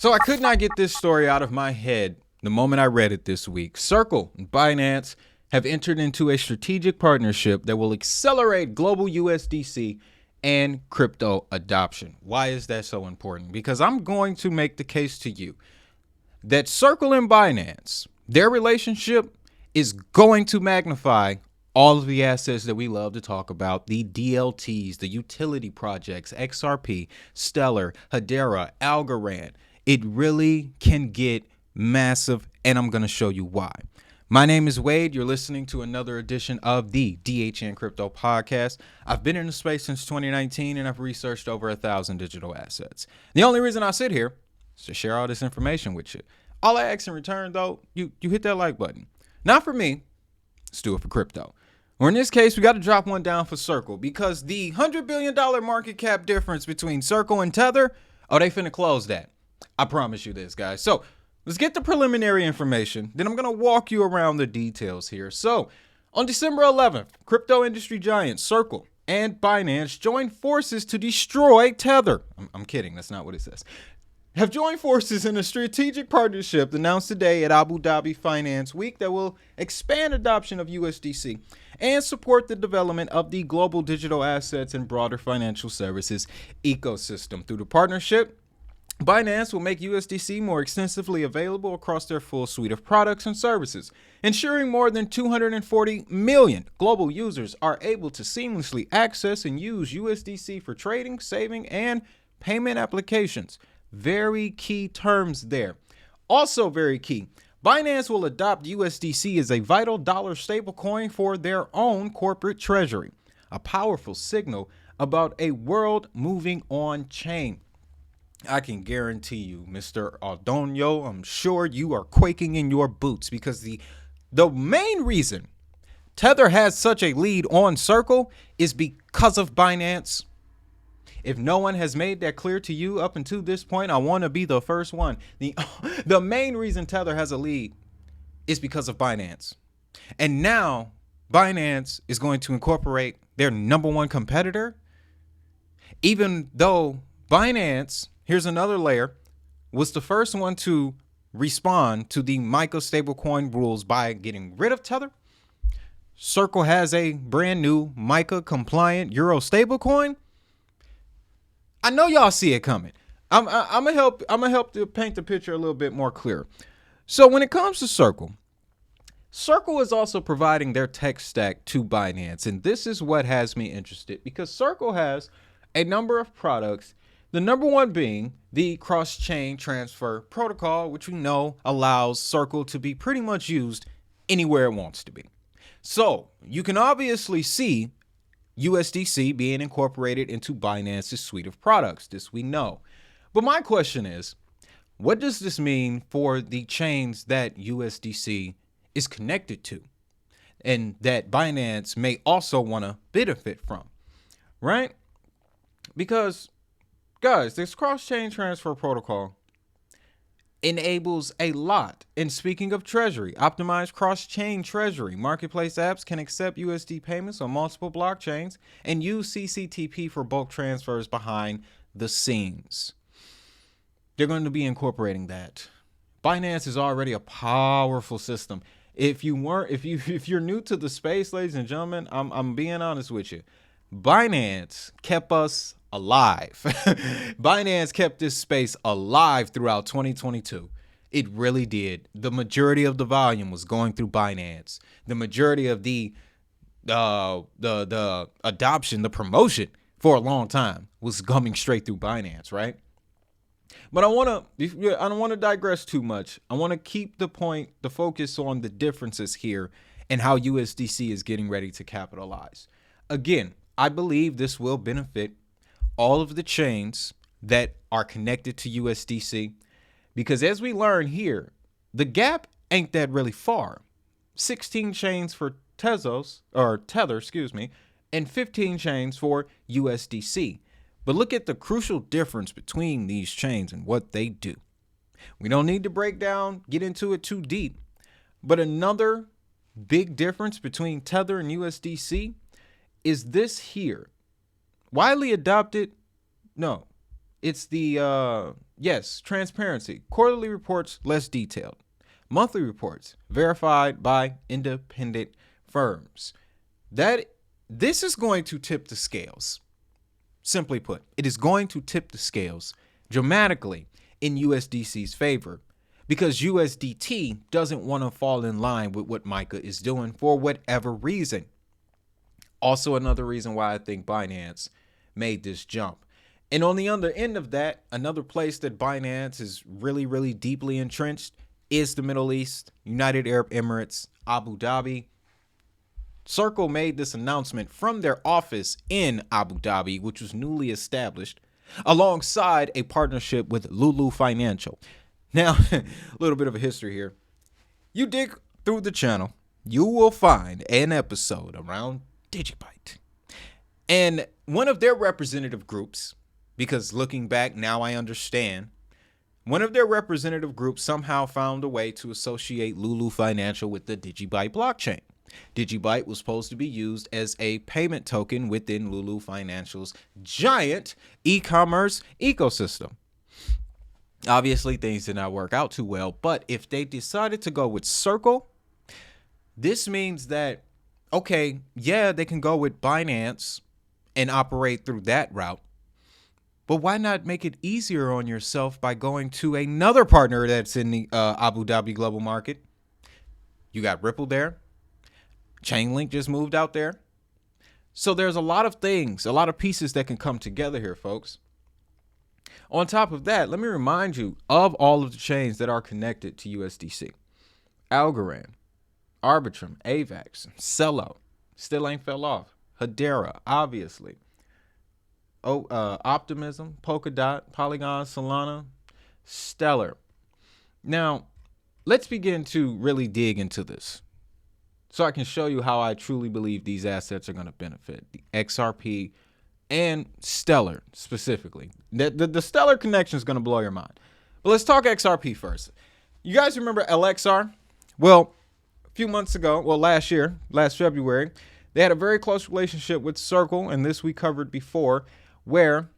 So I could not get this story out of my head the moment I read it this week. Circle and Binance have entered into a strategic partnership that will accelerate global USDC and crypto adoption. Why is that so important? Because I'm going to make the case to you that Circle and Binance, their relationship is going to magnify all of the assets that we love to talk about, the DLTs, the utility projects, XRP, Stellar, Hedera, Algorand. It really can get massive, and I'm going to show you why. My name is Wade. You're listening to another edition of the DHN Crypto Podcast. I've been in the space since 2019, and I've researched over 1,000 digital assets. The only reason I sit here is to share all this information with you. All I ask in return, though, you hit that like button. Not for me. Let's do it for crypto. Or in this case, we got to drop one down for Circle because the $100 billion market cap difference between Circle and Tether, they finna close that. I promise you this, guys. So let's get the preliminary information. Then I'm going to walk you around the details here. So on December 11th, crypto industry giants Circle and Binance joined forces to destroy Tether. I'm kidding. That's not what it says. Have joined forces in a strategic partnership announced today at Abu Dhabi Finance Week that will expand adoption of USDC and support the development of the global digital assets and broader financial services ecosystem. Through the partnership, Binance will make USDC more extensively available across their full suite of products and services, ensuring more than 240 million global users are able to seamlessly access and use USDC for trading, saving, and payment applications. Very key terms there. Also very key, Binance will adopt USDC as a vital dollar stablecoin for their own corporate treasury, a powerful signal about a world moving on chain. I can guarantee you, Mr. Aldonio, I'm sure you are quaking in your boots because the main reason Tether has such a lead on Circle is because of Binance. If no one has made that clear to you up until this point, I want to be the first one. The main reason Tether has a lead is because of Binance. And now Binance is going to incorporate their number one competitor, even though Binance, here's another layer, was the first one to respond to the MiCA stablecoin rules by getting rid of Tether. Circle has a brand new MiCA compliant Euro stablecoin. I know y'all see it coming. I'm gonna help to paint the picture a little bit more clear. So when it comes to Circle is also providing their tech stack to Binance, and this is what has me interested because Circle has a number of products. The number one being the cross-chain transfer protocol, which we know allows Circle to be pretty much used anywhere it wants to be. So you can obviously see USDC being incorporated into Binance's suite of products. This we know. But my question is, what does this mean for the chains that USDC is connected to and that Binance may also want to benefit from, right? Because, guys, this cross-chain transfer protocol enables a lot. And speaking of treasury, optimized cross-chain treasury. Marketplace apps can accept USD payments on multiple blockchains and use CCTP for bulk transfers behind the scenes. They're going to be incorporating that. Binance is already a powerful system. If you're new to the space, ladies and gentlemen, I'm being honest with you. Binance kept us alive. Binance kept this space alive throughout 2022. It really did. The majority of the volume was going through Binance. The majority of the adoption, the promotion for a long time was coming straight through Binance, right? But I don't want to digress too much. I want to keep the focus on the differences here and how USDC is getting ready to capitalize. Again, I believe this will benefit all of the chains that are connected to USDC because as we learn here, the gap ain't that really far. 16 chains for Tether, and 15 chains for USDC. But look at the crucial difference between these chains and what they do. We don't need to get into it too deep, but another big difference between Tether and USDC is this here. Widely adopted? No. It's the, yes, transparency. Quarterly reports, less detailed. Monthly reports, verified by independent firms. This is going to tip the scales. Simply put, it is going to tip the scales dramatically in USDC's favor because USDT doesn't want to fall in line with what MiCA is doing for whatever reason. Also, another reason why I think Binance made this jump. And on the other end of that, another place that Binance is really, really deeply entrenched is the Middle East, United Arab Emirates, Abu Dhabi. Circle made this announcement from their office in Abu Dhabi, which was newly established, alongside a partnership with Lulu Financial. Now, a little bit of a history here. You dig through the channel, you will find an episode around Digibyte. And one of their representative groups, because looking back now I understand, one of their representative groups somehow found a way to associate Lulu Financial with the Digibyte blockchain. Digibyte was supposed to be used as a payment token within Lulu Financial's giant e-commerce ecosystem. Obviously, things did not work out too well, but if they decided to go with Circle, this means that, okay, yeah, they can go with Binance and operate through that route, but why not make it easier on yourself by going to another partner that's in the Abu Dhabi global market? You got Ripple there. Chainlink just moved out there. So there's a lot of things, a lot of pieces that can come together here, folks. On top of that, let me remind you of all of the chains that are connected to USDC. Algorand, Arbitrum, AVAX, Celo, still ain't fell off. Hedera, obviously. Optimism, Polkadot, Polygon, Solana, Stellar. Now, let's begin to really dig into this, so I can show you how I truly believe these assets are going to benefit the XRP and Stellar specifically. The Stellar connection is going to blow your mind. But let's talk XRP first. You guys remember LXR? Well, a few months ago, well, last February, they had a very close relationship with Circle, and this we covered before, where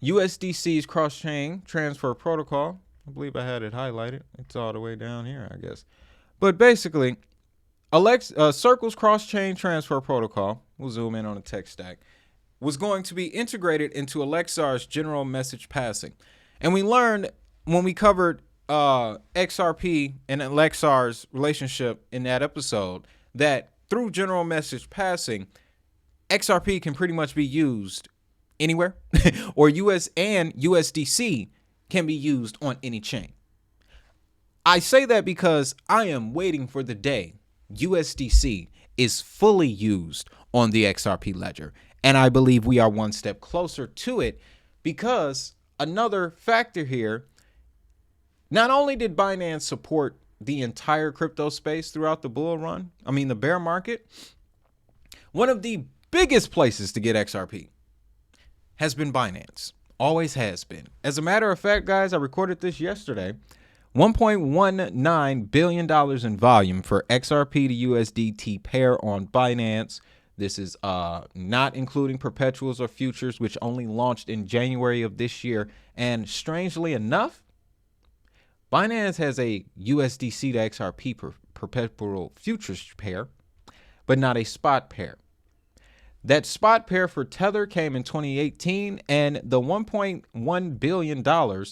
USDC's cross-chain transfer protocol, I believe I had it highlighted. It's all the way down here, I guess. But basically, Circle's cross-chain transfer protocol, we'll zoom in on the tech stack, was going to be integrated into LXR's general message passing. And we learned when we covered XRP and LXR's relationship in that episode that through general message passing, XRP can pretty much be used anywhere, or USDC can be used on any chain. I say that because I am waiting for the day USDC is fully used on the XRP ledger. And I believe we are one step closer to it because another factor here, not only did Binance support the entire crypto space throughout the the bear market, one of the biggest places to get XRP has been Binance. Always has been. As a matter of fact, guys, I recorded this yesterday. $1.19 billion in volume for XRP to USDT pair on Binance. This is not including perpetuals or futures, which only launched in January of this year. And strangely enough, Binance has a USDC to XRP perpetual futures pair, but not a spot pair. That spot pair for Tether came in 2018, and the $1.1 billion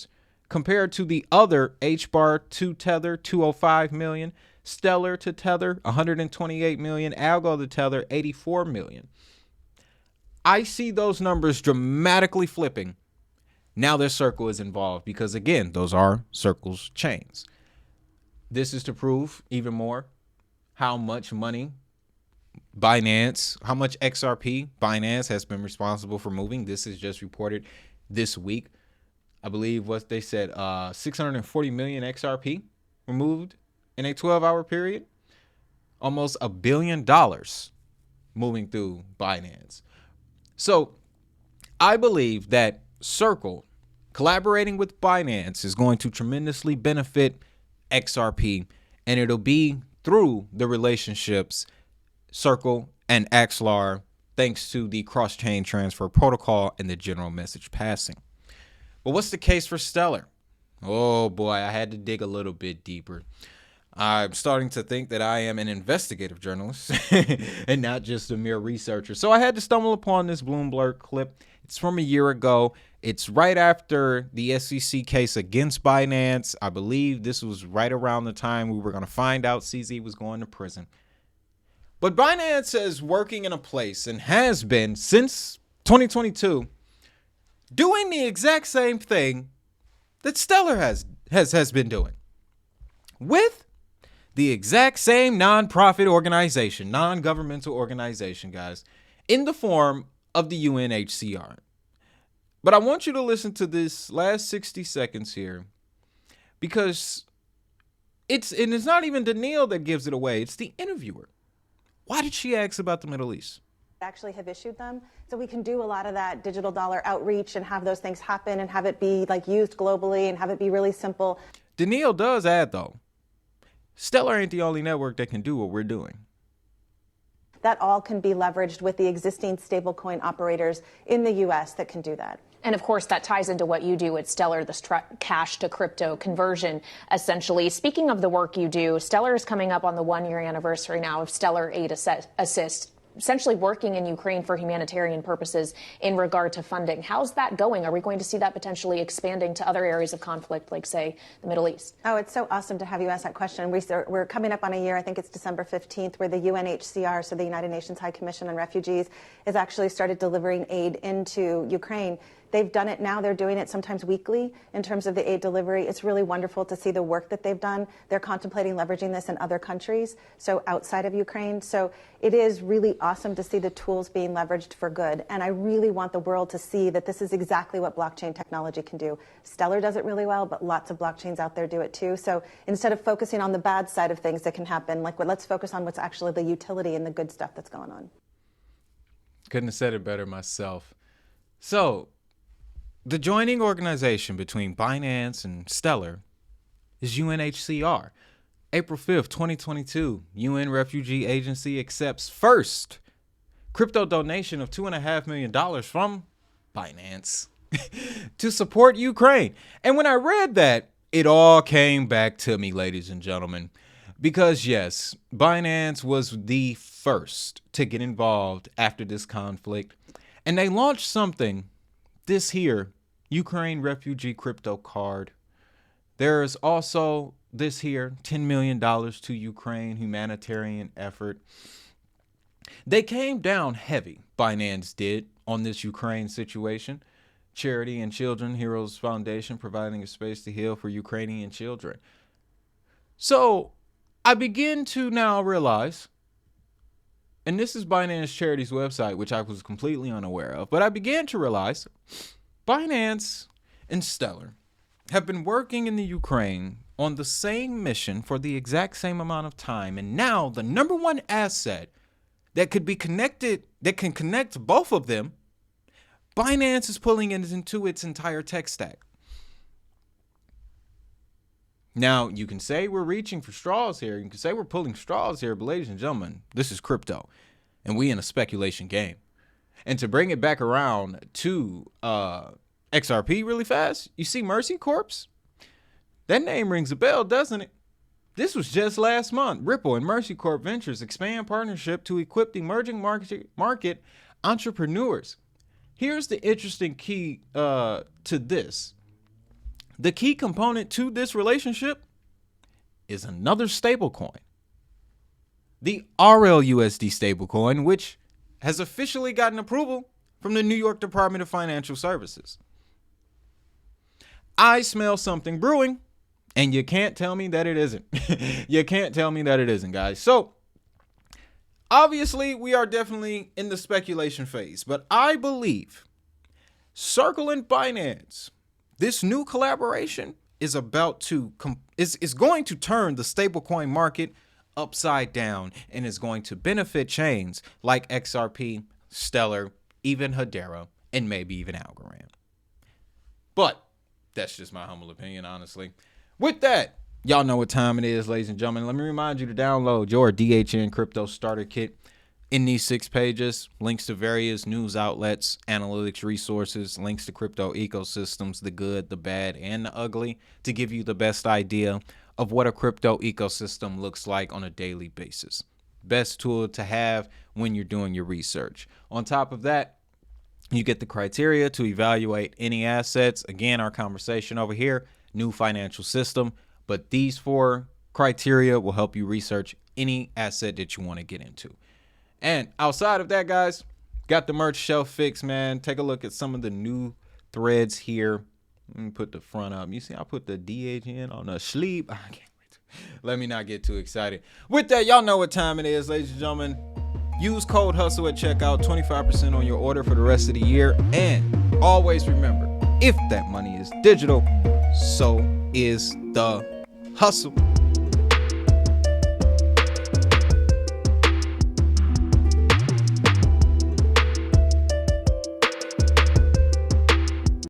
compared to the other HBAR to Tether, 205 million, Stellar to Tether, 128 million, Algo to Tether, 84 million. I see those numbers dramatically flipping now that Circle is involved because, again, those are Circle's chains. This is to prove even more how much money how much XRP Binance has been responsible for moving. This is just reported this week. I believe what they said, 640 million XRP removed in a 12-hour period. Almost $1 billion moving through Binance. So I believe that Circle collaborating with Binance is going to tremendously benefit XRP, and it'll be through the relationships Circle and Axlar, thanks to the cross-chain transfer protocol and the general message passing. Well, what's the case for Stellar? Oh boy, I had to dig a little bit deeper. I'm starting to think that I am an investigative journalist and not just a mere researcher. So I had to stumble upon this Bloomberg clip. It's from a year ago. It's right after the SEC case against Binance. I believe this was right around the time we were going to find out CZ was going to prison. But Binance is working in a place and has been since 2022 doing the exact same thing that Stellar has been doing with the exact same non-governmental organization, guys, in the form of the UNHCR. But I want you to listen to this last 60 seconds here, because it's not even Danielle that gives it away. It's the interviewer. Why did she ask about the Middle East? Actually have issued them, so we can do a lot of that digital dollar outreach and have those things happen and have it be like used globally and have it be really simple. Danielle does add, though, Stellar ain't the only network that can do what we're doing. That all can be leveraged with the existing stablecoin operators in the U.S. that can do that. And of course, that ties into what you do at Stellar, the cash to crypto conversion, essentially. Speaking of the work you do, Stellar is coming up on the 1-year anniversary now of Stellar Aid Assist, essentially working in Ukraine for humanitarian purposes in regard to funding. How's that going? Are we going to see that potentially expanding to other areas of conflict, like, say, the Middle East? Oh, it's so awesome to have you ask that question. We're coming up on a year, I think it's December 15th, where the UNHCR, so the United Nations High Commission on Refugees, has actually started delivering aid into Ukraine. They've done it now. They're doing it sometimes weekly in terms of the aid delivery. It's really wonderful to see the work that they've done. They're contemplating leveraging this in other countries, so outside of Ukraine. So it is really awesome to see the tools being leveraged for good. And I really want the world to see that this is exactly what blockchain technology can do. Stellar does it really well, but lots of blockchains out there do it too. So instead of focusing on the bad side of things that can happen, let's focus on what's actually the utility and the good stuff that's going on. Couldn't have said it better myself. So the joining organization between Binance and Stellar is UNHCR. April 5th, 2022, UN Refugee Agency accepts first crypto donation of $2.5 million from Binance to support Ukraine. And when I read that, it all came back to me, ladies and gentlemen, because yes, Binance was the first to get involved after this conflict, and they launched something this here Ukraine refugee crypto card. There's also this here $10 million to Ukraine humanitarian effort. They came down heavy, Binance did, on this Ukraine situation. Charity and Children Heroes Foundation providing a space to heal for Ukrainian children. So I begin to now realize, and this is Binance Charity's website, which I was completely unaware of, but I began to realize Binance and Stellar have been working in the Ukraine on the same mission for the exact same amount of time. And now the number one asset that could be connected, that can connect both of them, Binance is pulling it into its entire tech stack. Now, you can say we're reaching for straws here. You can say we're pulling straws here. But ladies and gentlemen, this is crypto, and we in a speculation game. And to bring it back around to XRP really fast, you see Mercy Corps? That name rings a bell, doesn't it? This was just last month. Ripple and Mercy Corp Ventures expand partnership to equip the emerging market entrepreneurs. Here's the interesting key to this. The key component to this relationship is another stablecoin. The RLUSD stablecoin, which has officially gotten approval from the New York Department of Financial Services. I smell something brewing, and you can't tell me that it isn't. You can't tell me that it isn't, guys. So, obviously, we are definitely in the speculation phase, but I believe Circle and Binance, this new collaboration is about to is going to turn the stablecoin market upside down and is going to benefit chains like XRP, Stellar, even Hedera, and maybe even Algorand. But that's just my humble opinion, honestly. With that, y'all know what time it is, ladies and gentlemen. Let me remind you to download your DHN Crypto Starter Kit. In these 6 pages, links to various news outlets, analytics resources, links to crypto ecosystems, the good, the bad, and the ugly, to give you the best idea of what a crypto ecosystem looks like on a daily basis. Best tool to have when you're doing your research. On top of that, you get the criteria to evaluate any assets. Again, our conversation over here, new financial system, but these 4 criteria will help you research any asset that you want to get into. And outside of that, guys, got the merch shelf fixed, man. Take a look at some of the new threads here. Let me put the front up. You see, I put the DHN on the sleeve. I can't wait. Let me not get too excited. With that, y'all know what time it is, ladies and gentlemen. Use code HUSTLE at checkout, 25% on your order for the rest of the year. And always remember, if that money is digital, so is the hustle.